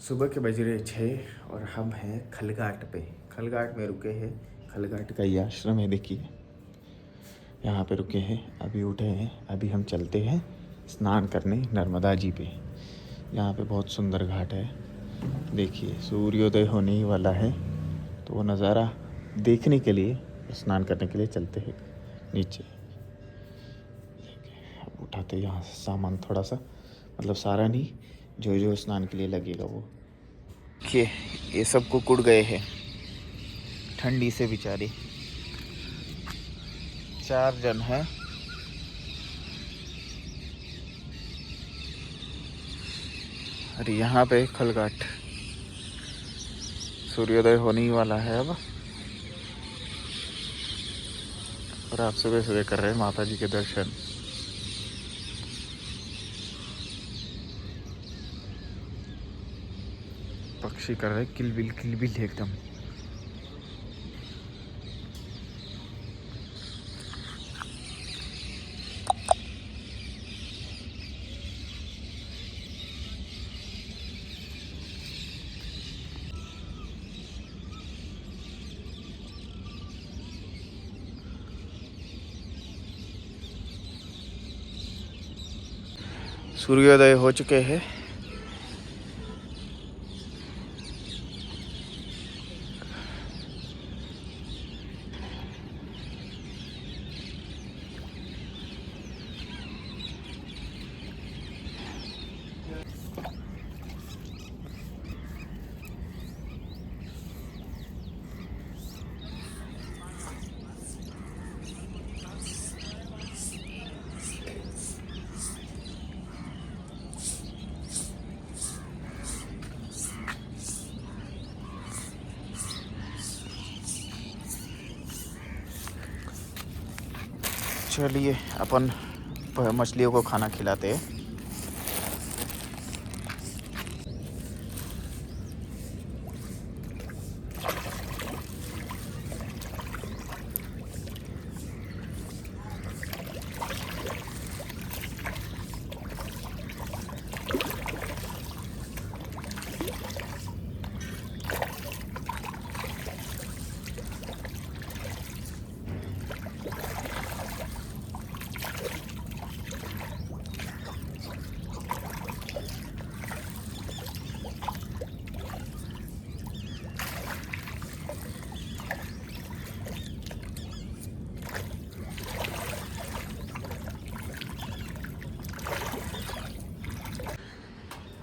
सुबह के बज रहे 6 और हम हैं खलघाट पे। खलघाट में रुके हैं। खलघाट का ये आश्रम है, देखिए यहाँ पे रुके हैं। अभी उठे हैं, अभी हम चलते हैं स्नान करने नर्मदा जी पे। यहाँ पे बहुत सुंदर घाट है, देखिए सूर्योदय होने ही वाला है, तो वो नज़ारा देखने के लिए स्नान करने के लिए चलते हैं नीचे। अब उठाते यहाँ से सामान थोड़ा सा, मतलब सारा नहीं, जो जो स्नान के लिए लगेगा वो। देखिए ये सब कुकुड़ गए हैं ठंडी से बेचारे। 4 जन हैं। अरे यहाँ पे खलघाट, सूर्योदय होने ही वाला है अब, और आप सुबह सुबह कर रहे हैं माता जी के दर्शन। पक्षी कर रहे किलबिल एकदम। सूर्योदय हो चुके हैं। चलिए अपन मछलियों को खाना खिलाते हैं।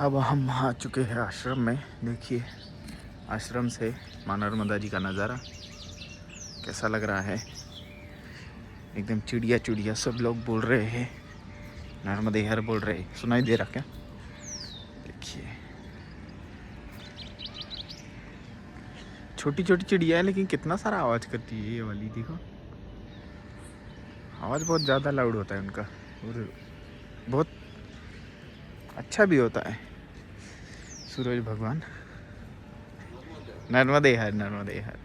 अब हम आ चुके हैं आश्रम में। देखिए आश्रम से माँ नर्मदा जी का नज़ारा कैसा लग रहा है। एकदम चिड़िया चिड़िया सब लोग बोल रहे हैं, नर्मदे हर बोल रहे, सुनाई दे रहा क्या? देखिए छोटी छोटी चिड़िया है, लेकिन कितना सारा आवाज़ करती है ये वाली। देखो आवाज़ बहुत ज़्यादा लाउड होता है उनका, और बहुत अच्छा भी होता है। सूरज भगवान, नर्मदे हर नर्मदे हर।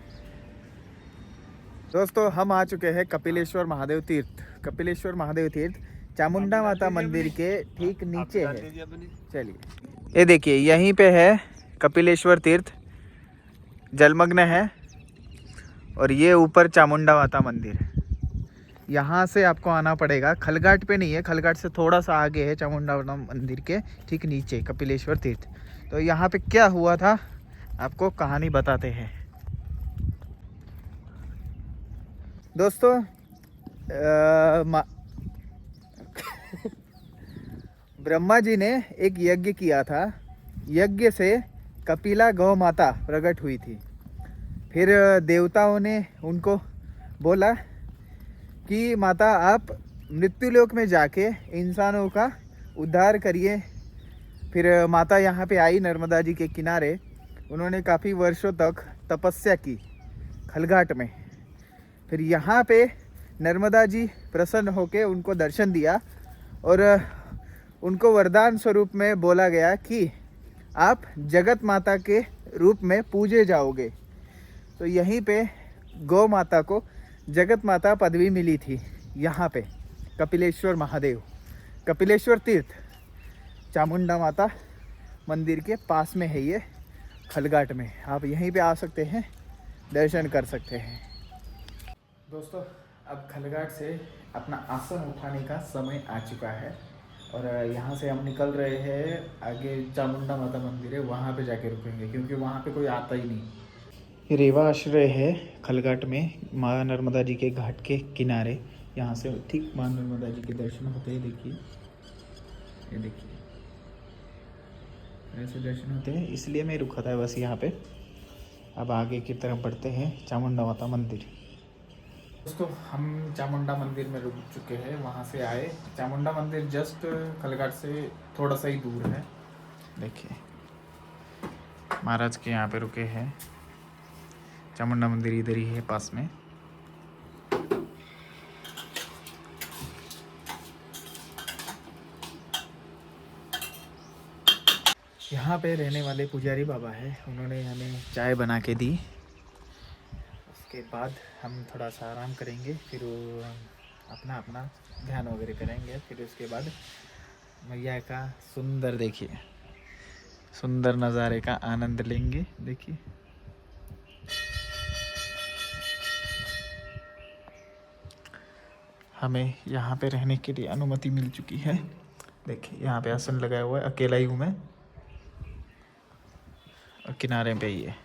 दोस्तों हम आ चुके हैं कपिलेश्वर महादेव तीर्थ। कपिलेश्वर महादेव तीर्थ चामुंडा माता मंदिर के ठीक नीचे है। चलिए ये देखिए यहीं पे है कपिलेश्वर तीर्थ, जलमग्न है, और ये ऊपर चामुंडा माता मंदिर। यहाँ से आपको आना पड़ेगा, खलघाट पे नहीं है, खलघाट से थोड़ा सा आगे है चामुंडा माता मंदिर के ठीक नीचे कपिलेश्वर तीर्थ। तो यहाँ पे क्या हुआ था आपको कहानी बताते हैं। दोस्तों ब्रह्मा जी ने एक यज्ञ किया था। यज्ञ से कपिला गौ माता प्रकट हुई थी। फिर देवताओं ने उनको बोला कि माता आप मृत्युलोक में जाके इंसानों का उद्धार करिए। फिर माता यहाँ पे आई नर्मदा जी के किनारे। उन्होंने काफ़ी वर्षों तक तपस्या की खलघाट में। फिर यहाँ पे नर्मदा जी प्रसन्न होके उनको दर्शन दिया, और उनको वरदान स्वरूप में बोला गया कि आप जगत माता के रूप में पूजे जाओगे। तो यहीं पे गौ माता को जगत माता पदवी मिली थी। यहाँ पे कपिलेश्वर महादेव, कपिलेश्वर तीर्थ, चामुंडा माता मंदिर के पास में है ये खलघाट में। आप यहीं पे आ सकते हैं, दर्शन कर सकते हैं। दोस्तों अब खलघाट से अपना आसन उठाने का समय आ चुका है और यहाँ से हम निकल रहे हैं। आगे चामुंडा माता मंदिर है, वहाँ पे जाके रुकेंगे क्योंकि वहाँ पे कोई आता ही नहीं। ये रेवा आश्रय है खलघाट में, माँ नर्मदा जी के घाट के किनारे। यहाँ से ठीक माँ नर्मदा जी के दर्शन होते हैं। देखिए, ये देखिए ऐसे दर्शन होते हैं, इसलिए मैं रुका था बस यहाँ पे। अब आगे की तरफ बढ़ते हैं, चामुंडा माता मंदिर। दोस्तों हम चामुंडा मंदिर में रुक चुके हैं, वहाँ से आए। चामुंडा मंदिर जस्ट खलघाट से थोड़ा सा ही दूर है। देखिए महाराज के यहाँ पे रुके हैं। चामुंडा मंदिर इधर ही है पास में। यहाँ पे रहने वाले पुजारी बाबा है, उन्होंने हमें चाय बना के दी। उसके बाद हम थोड़ा सा आराम करेंगे, फिर अपना अपना ध्यान वगैरह करेंगे। फिर उसके बाद मैया का सुंदर, देखिए सुंदर नज़ारे का आनंद लेंगे। देखिए हमें यहाँ पे रहने के लिए अनुमति मिल चुकी है। देखिए यहाँ पे आसन लगाया हुआ है, अकेला ही हूँ मैं और किनारे पे ही है।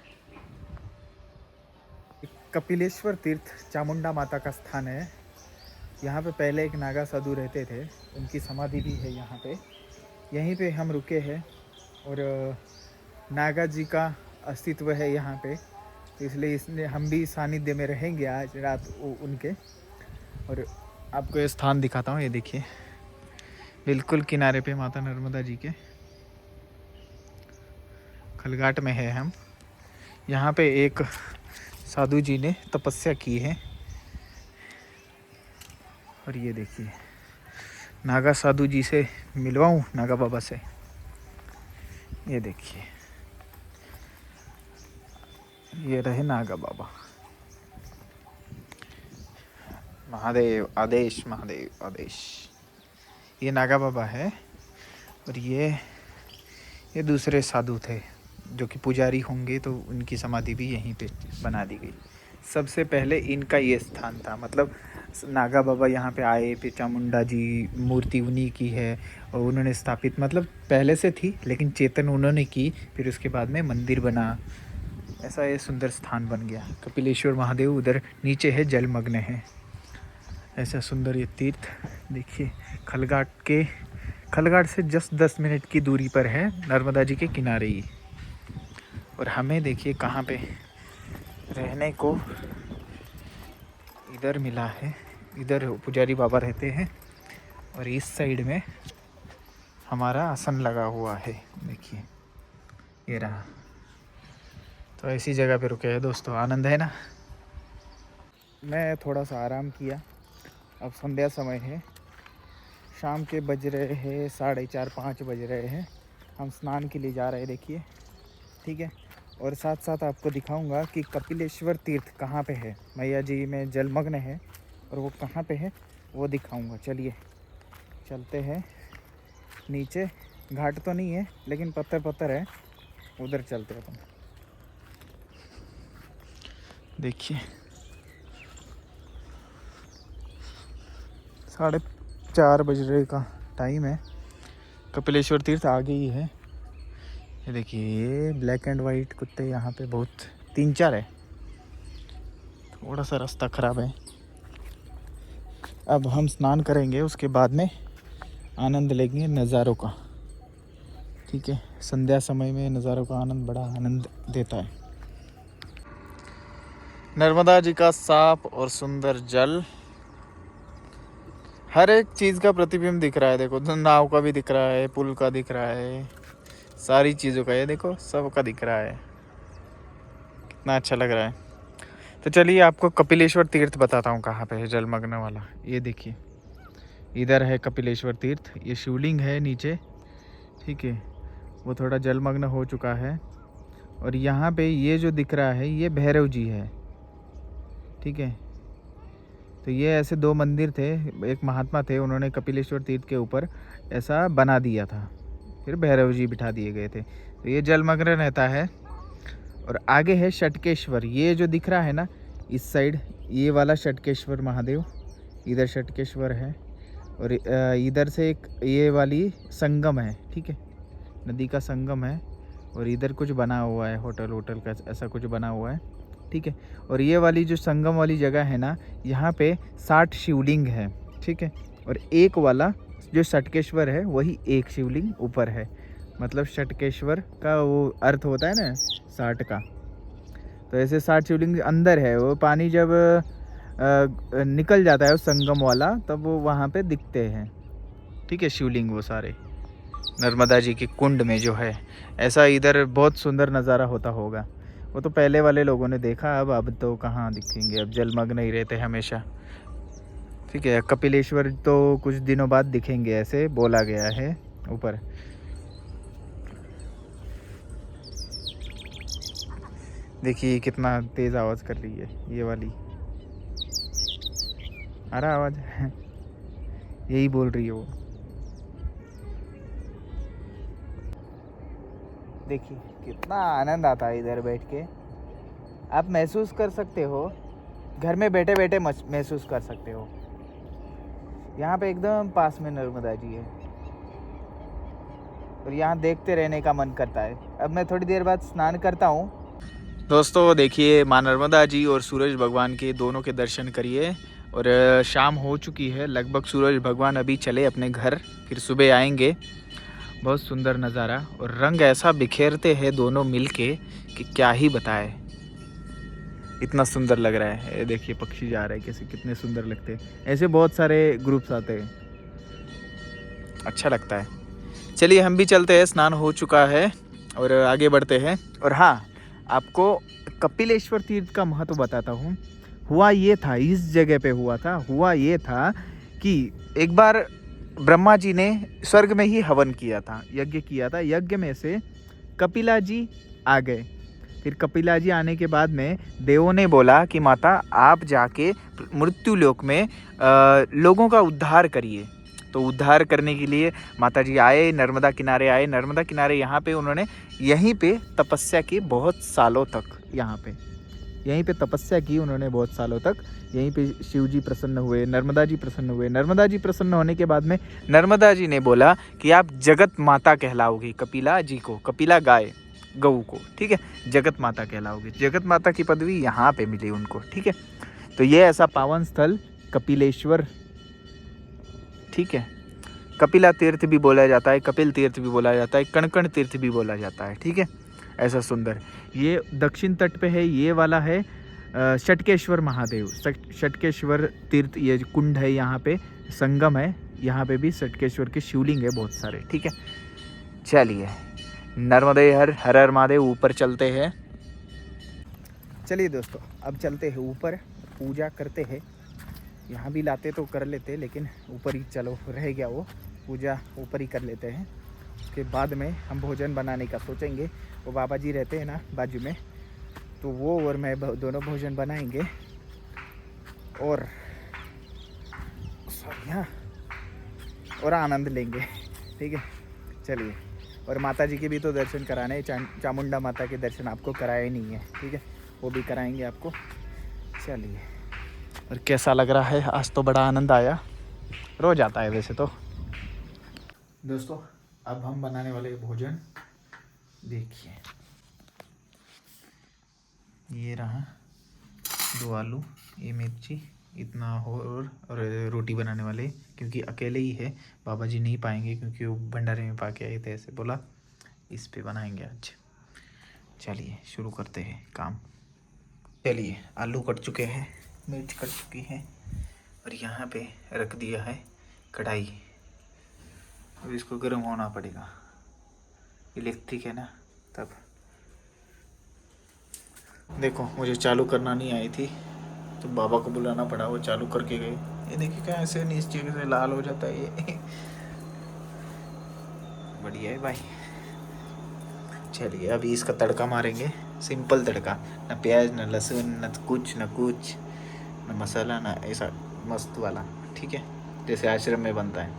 कपिलेश्वर तीर्थ चामुंडा माता का स्थान है। यहाँ पे पहले एक नागा साधु रहते थे, उनकी समाधि भी है यहाँ पे। यहीं पे हम रुके हैं और नागा जी का अस्तित्व है यहाँ पे, इसलिए इसने हम भी सानिध्य में रहेंगे आज रात उनके। और आपको ये स्थान दिखाता हूँ, ये देखिए बिल्कुल किनारे पे माता नर्मदा जी के खलघाट में है हम। यहाँ पे एक साधु जी ने तपस्या की है और ये देखिए नागा साधु जी से मिलवाऊँ, नागा बाबा से। ये देखिए ये रहे नागा बाबा। महादेव आदेश, महादेव आदेश। ये नागा बाबा है और ये दूसरे साधु थे जो कि पुजारी होंगे, तो उनकी समाधि भी यहीं पे बना दी गई। सबसे पहले इनका ये स्थान था, मतलब नागा बाबा यहाँ पे आए, फिर चामुंडा जी मूर्ति उन्हीं की है और उन्होंने स्थापित, मतलब पहले से थी लेकिन चेतन उन्होंने की, फिर उसके बाद में मंदिर बना। ऐसा ये सुंदर स्थान बन गया। कपिलेश्वर महादेव उधर नीचे है, जलमग्न है। ऐसा सुंदर ये तीर्थ देखिए, खलघाट से जस्ट 10 मिनट की दूरी पर है, नर्मदा जी के किनारे ही। और हमें देखिए कहाँ पे रहने को इधर मिला है। इधर पुजारी बाबा रहते हैं और इस साइड में हमारा आसन लगा हुआ है। देखिए ये रहा। तो ऐसी जगह पे रुके हैं दोस्तों, आनंद है ना। मैं थोड़ा सा आराम किया। अब संध्या समय है, शाम के बज रहे हैं 4:30-5 बज रहे हैं। हम स्नान के लिए जा रहे हैं, देखिए ठीक है। और साथ साथ आपको दिखाऊंगा कि कपिलेश्वर तीर्थ कहाँ पे है। मैया जी में जलमग्न है और वो कहाँ पे है वो दिखाऊंगा। चलिए चलते हैं नीचे। घाट तो नहीं है लेकिन पत्थर पत्थर है, उधर चलते हैं अपन। देखिए 4:30 बज रहे का टाइम है। कपिलेश्वर तीर्थ आगे ही है। ये देखिए ये ब्लैक एंड वाइट कुत्ते यहाँ पे बहुत 3-4 है। थोड़ा सा रास्ता ख़राब है। अब हम स्नान करेंगे, उसके बाद में आनंद लेंगे नज़ारों का। ठीक है, संध्या समय में नज़ारों का आनंद बड़ा आनंद देता है। नर्मदा जी का साफ और सुंदर जल, हर एक चीज़ का प्रतिबिंब दिख रहा है। देखो नाव का भी दिख रहा है, पुल का दिख रहा है, सारी चीज़ों का, ये देखो सब का दिख रहा है। कितना अच्छा लग रहा है। तो चलिए आपको कपिलेश्वर तीर्थ बताता हूँ कहाँ पे है जलमग्न वाला। ये देखिए इधर है कपिलेश्वर तीर्थ। ये शिवलिंग है नीचे, ठीक है, वो थोड़ा जलमग्न हो चुका है। और यहाँ पे ये जो दिख रहा है ये भैरव जी है, ठीक है। तो ये ऐसे 2 मंदिर थे, एक महात्मा थे, उन्होंने कपिलेश्वर तीर्थ के ऊपर ऐसा बना दिया था। फिर भैरव जी बिठा दिए गए थे। तो ये जलमग्न रहता है। और आगे है षटकेश्वर, ये जो दिख रहा है ना इस साइड, ये वाला षटकेश्वर महादेव, इधर षटकेश्वर है। और इधर से एक ये वाली संगम है, ठीक है, नदी का संगम है। और इधर कुछ बना हुआ है, होटल होटल का ऐसा कुछ बना हुआ है, ठीक है। और ये वाली जो संगम वाली जगह है ना, यहाँ पे 60 शिवलिंग है, ठीक है। और एक वाला जो षटकेश्वर है वही एक शिवलिंग ऊपर है। मतलब षटकेश्वर का वो अर्थ होता है ना 60 का। तो ऐसे 60 शिवलिंग अंदर है। वो पानी जब निकल जाता है उस संगम वाला, तब वो वहाँ पे दिखते हैं, ठीक है, शिवलिंग वो सारे नर्मदा जी के कुंड में जो है। ऐसा इधर बहुत सुंदर नज़ारा होता होगा। वो तो पहले वाले लोगों ने देखा, अब तो कहाँ दिखेंगे, अब जलमग्न ही रहते हमेशा, ठीक है। कपिलेश्वर तो कुछ दिनों बाद दिखेंगे, ऐसे बोला गया है ऊपर। देखिए कितना तेज़ आवाज़ कर रही है ये वाली, आ रहा आवाज़ यही बोल रही है वो। देखिए कितना आनंद आता है इधर बैठ के। आप महसूस कर सकते हो, घर में बैठे बैठे महसूस कर सकते हो। यहाँ पे एकदम पास में नर्मदा जी है और यहाँ देखते रहने का मन करता है। अब मैं थोड़ी देर बाद स्नान करता हूँ। दोस्तों देखिए, माँ नर्मदा जी और सूरज भगवान के दोनों के दर्शन करिए। और शाम हो चुकी है लगभग, सूरज भगवान अभी चले अपने घर, फिर सुबह आएंगे। बहुत सुंदर नज़ारा, और रंग ऐसा बिखेरते हैं दोनों मिलके कि क्या ही बताए, इतना सुंदर लग रहा है। ये देखिए पक्षी जा रहे हैं कैसे, कितने सुंदर लगते हैं। ऐसे बहुत सारे ग्रुप्स आते हैं, अच्छा लगता है। चलिए हम भी चलते हैं, स्नान हो चुका है और आगे बढ़ते हैं। और हाँ, आपको कपिलेश्वर तीर्थ का महत्व बताता हूँ। हुआ ये था, इस जगह पे हुआ ये था कि एक बार ब्रह्मा जी ने स्वर्ग में ही हवन किया था, यज्ञ किया था। यज्ञ में से कपिला जी आ गए। फिर कपिला जी आने के बाद में देवों ने बोला कि माता आप जाके मृत्यु लोक में लोगों का उद्धार करिए। तो उद्धार करने के लिए माता जी आए, नर्मदा किनारे आए। नर्मदा किनारे यहाँ पे उन्होंने यहीं पे तपस्या की बहुत सालों तक। यहीं पे तपस्या की उन्होंने बहुत सालों तक। यहीं पे शिव जी प्रसन्न हुए, नर्मदा जी प्रसन्न हुए। नर्मदा जी प्रसन्न होने के बाद में नर्मदा जी ने बोला कि आप जगत माता कहलाओगी कपिला जी को, कपिला गाय गऊ को, ठीक है, जगत माता कहलाओगी। जगत माता की पदवी यहाँ पे मिली उनको, ठीक है। तो ये ऐसा पावन स्थल कपिलेश्वर, ठीक है, कपिला तीर्थ भी बोला जाता है, कपिल तीर्थ भी बोला जाता है, कणकण तीर्थ भी बोला जाता है, ठीक है। ऐसा सुंदर, ये दक्षिण तट पे है। ये वाला है षटकेश्वर महादेव, षटकेश्वर तीर्थ, ये कुंड है, यहाँ पे संगम है। यहाँ पे भी षटकेश्वर के शिवलिंग है बहुत सारे, ठीक है। चलिए नर्मदे हर हर हर महादेव, ऊपर चलते हैं। चलिए दोस्तों, अब चलते हैं ऊपर, पूजा करते हैं। यहाँ भी लाते तो कर लेते, लेकिन ऊपर ही चलो, रह गया वो, पूजा ऊपर ही कर लेते हैं। उसके बाद में हम भोजन बनाने का सोचेंगे। वो बाबा जी रहते हैं ना बाजू में, तो वो और मैं दोनों भोजन बनाएंगे और हाँ, और आनंद लेंगे, ठीक है। चलिए, और माता जी के भी तो दर्शन कराने हैं। चामुंडा माता के दर्शन आपको कराए नहीं है, ठीक है, वो भी कराएंगे आपको। चलिए, और कैसा लग रहा है, आज तो बड़ा आनंद आया। रोज आता है वैसे तो। दोस्तों अब हम बनाने वाले भोजन देखिए, ये रहा 2 आलू, ये मिर्ची, इतना हो, और रोटी बनाने वाले, क्योंकि अकेले ही है, बाबा जी नहीं पाएंगे क्योंकि वो भंडारे में पा के आए थे, ऐसे बोला। इस पे बनाएंगे आज। चलिए शुरू करते हैं काम। चलिए, आलू कट चुके हैं, मिर्च कट चुकी है, और यहाँ पे रख दिया है कढ़ाई। अब इसको गर्म होना पड़ेगा, इलेक्ट्रिक है ना तब। देखो मुझे चालू करना नहीं आई थी, तो बाबा को बुलाना पड़ा, वो चालू करके गए। ये देखिए क्या ऐसे नीचे से लाल हो जाता है ये बढ़िया है भाई। चलिए अभी इसका तड़का मारेंगे, सिंपल तड़का, ना प्याज ना लहसुन ना कुछ ना मसाला ना ऐसा मस्त वाला, ठीक है, जैसे आश्रम में बनता है।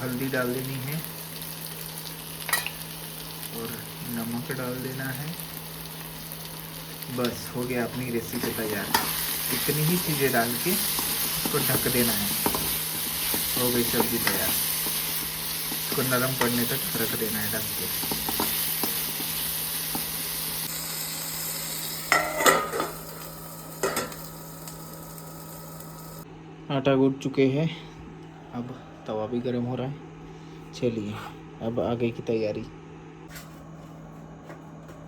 हल्दी डाल देनी है और नमक डाल देना है। बस हो गया अपनी रेसिपी तैयार। इतनी ही चीज़ें डाल के इसको ढक देना है, हो गई सब्जी तैयार। इसको नरम पड़ने तक रख देना है ढक के। आटा गूंथ चुके हैं, अब तवा भी गर्म हो रहा है। चलिए अब आगे की तैयारी।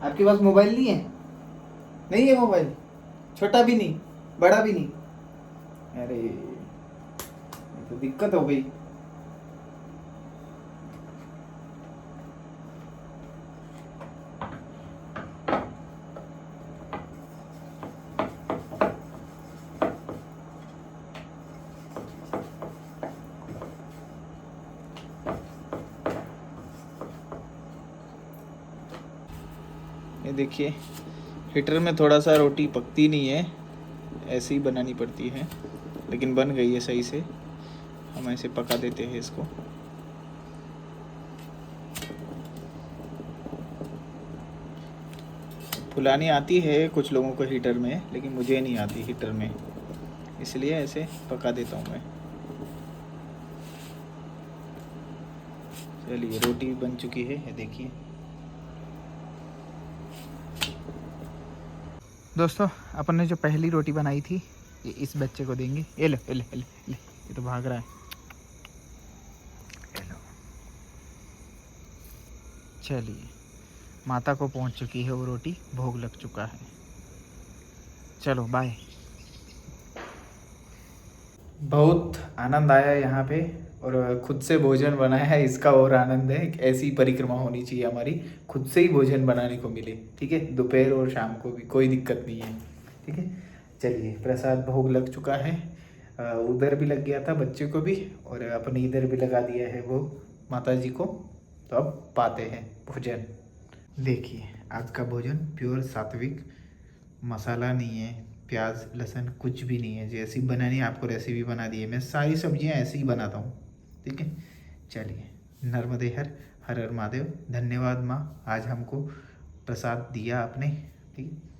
आपके पास मोबाइल नहीं है? नहीं है मोबाइल, छोटा भी नहीं बड़ा भी नहीं? अरे ये तो दिक्कत हो गई। ये देखिए, हीटर में थोड़ा सा रोटी पकती नहीं है, ऐसे ही बनानी पड़ती है, लेकिन बन गई है सही से। हम ऐसे पका देते हैं इसको। फुलानी आती है कुछ लोगों को हीटर में, लेकिन मुझे नहीं आती हीटर में, इसलिए ऐसे पका देता हूँ मैं। चलिए रोटी बन चुकी है, ये देखिए। दोस्तों अपन ने जो पहली रोटी बनाई थी ये इस बच्चे को देंगे। ये लो ये लो ये लो, ये तो भाग रहा है। ये लो। चलिए माता को पहुंच चुकी है वो रोटी, भोग लग चुका है। चलो बाय। बहुत आनंद आया यहाँ पे, और खुद से भोजन बनाया है, इसका और आनंद है। एक ऐसी परिक्रमा होनी चाहिए हमारी, खुद से ही भोजन बनाने को मिले। ठीक है, दोपहर और शाम को भी कोई दिक्कत नहीं है। ठीक है, चलिए प्रसाद भोग लग चुका है। उधर भी लग गया था बच्चे को भी, और अपने इधर भी लगा दिया है वो माता जी को। तो अब पाते हैं भोजन। देखिए आज का भोजन प्योर सात्विक, मसाला नहीं है, प्याज लहसुन कुछ भी नहीं है। जैसी बनानी है आपको रेसिपी बना दी है, मैं सारी सब्जियां ऐसे ही बनाता हूँ। ठीक है, चलिए नर्मदे हर हर हर महादेव। धन्यवाद माँ, आज हमको प्रसाद दिया आपने। ठीक है।